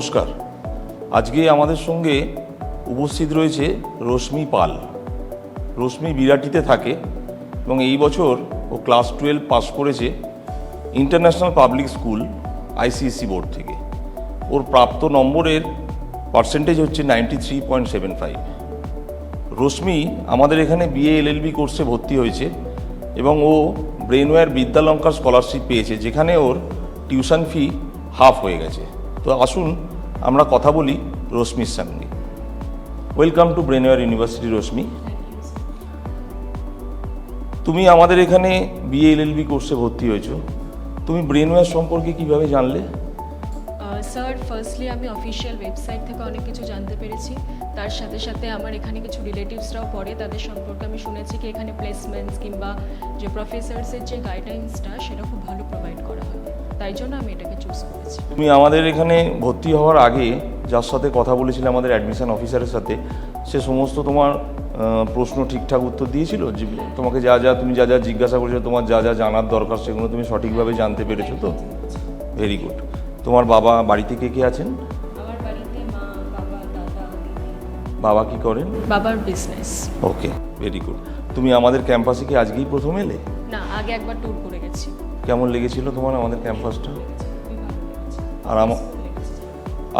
নমস্কার। আজকে আমাদের সঙ্গে উপস্থিত রয়েছে রশ্মি পাল। রশ্মি বিরাটিতে থাকে এবং এই বছর ও ক্লাস 12 পাস করেছে international public school ICSE board থেকে। ওর প্রাপ্ত নম্বরের পার্সেন্টেজ হচ্ছে 93.75। রশ্মি আমাদের এখানে বিএ এলএলবি কোর্সে ভর্তি হয়েছে এবং ও ব্রেনওয়্যার বিদ্যালঙ্কার স্কলারশিপ পেয়েছে, যেখানে ওর টিউশন ফি হাফ হয়ে গেছে। তো আসুন আমরা কথা বলি রশ্মির সঙ্গে। ওয়েলকাম টু ব্রেনওয়্যার ইউনিভার্সিটি রশ্মি। তুমি আমাদের এখানে বিএ এলএলবি কোর্সে ভর্তি হয়েছো, তুমি ব্রেনওয়্যার সম্পর্কে কিভাবে জানলে? স্যার, ফার্স্টলি আমি অফিসিয়াল ওয়েবসাইট থেকে অনেক কিছু জানতে পেরেছি। তার সাথে সাথে আমার এখানে কিছু রিলেটিভসরাও পড়ে, তাদের সম্পর্কে আমি শুনেছি কি এখানে প্লেসমেন্টস কিংবা যে প্রফেসরসের যে গাইডলাইন্সটা সেটা খুব ভালো প্রোভাইড করা হয়, তাই জন্য আমি এটাকে চুজ করেছি। তুমি আমাদের এখানে ভর্তি হওয়ার আগে যার সাথে কথা বলেছিলে, আমাদের অ্যাডমিশন অফিসারের সাথে, সে সমস্ত তোমার প্রশ্ন ঠিকঠাক উত্তর দিয়েছিল? যে তোমাকে তুমি যা যা জিজ্ঞাসা করেছো, তোমার যা যা জানার দরকার সেগুলো তুমি সঠিকভাবে জানতে পেরেছো তো? Very good. তোমার বাড়িতে কে কে আছেন? আমার বাড়িতে মা, বাবা, দাদা, দিদি। বাবা কি করেন? বাবার বিজনেস। ওকে, ভেরি গুড। তুমি আমাদের ক্যাম্পাসে কি আজকেই প্রথম এলে? না, আগে একবার ট্যুর করে গেছি। কেমন লেগেছিল তোমার আমাদের ক্যাম্পাসটা? আর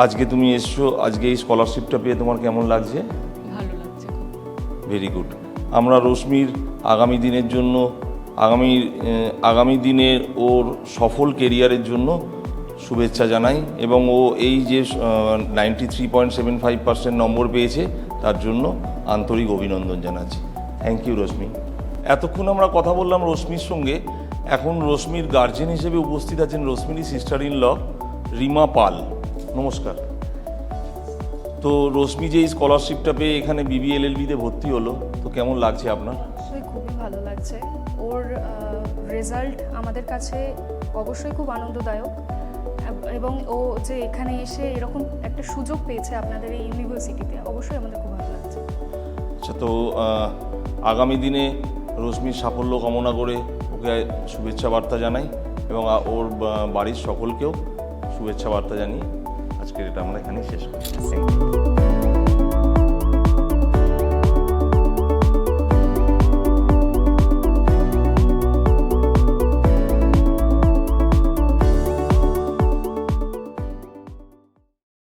আজকে তুমি এসছো, আজকে এই স্কলারশিপটা পেয়ে তোমার কেমন লাগছে? ভালো লাগছে খুব। Very good. আমরা রশ্মির আগামী দিনের জন্য, আগামী দিনের ওর সফল কেরিয়ারের জন্য শুভেচ্ছা জানাই এবং ও এই যে 93.75% নম্বর পেয়েছে তার জন্য আন্তরিক অভিনন্দন জানাচ্ছি। থ্যাংক ইউ রশ্মি। এতক্ষণ আমরা কথা বললাম রশ্মির সঙ্গে। এখন রশ্মির গার্জেন হিসেবে উপস্থিত আছেন রশ্মির সিস্টার ইন ল রিমা পাল। নমস্কার। তো রশ্মি যে এই স্কলারশিপটা পেয়ে এখানে বিবিএলএলবিতে ভর্তি হলো, তো কেমন লাগছে আপনার? অবশ্যই খুবই ভালো লাগছে। ওর রেজাল্ট আমাদের কাছে অবশ্যই খুব আনন্দদায়ক এবং ও যে এখানে এসে এরকম একটা সুযোগ পেয়েছে আপনাদের এই ইউনিভার্সিটিতে, অবশ্যই আমাদের খুব ভালো লাগছে। আচ্ছা, তো আগামী দিনে রশ্মির সাফল্য কামনা করে ওকে শুভেচ্ছা বার্তা জানাই এবং ওর বাড়ির সকলকেও শুভেচ্ছা বার্তা জানিয়ে আজকের এটা আমরা এখানে শেষ করছি।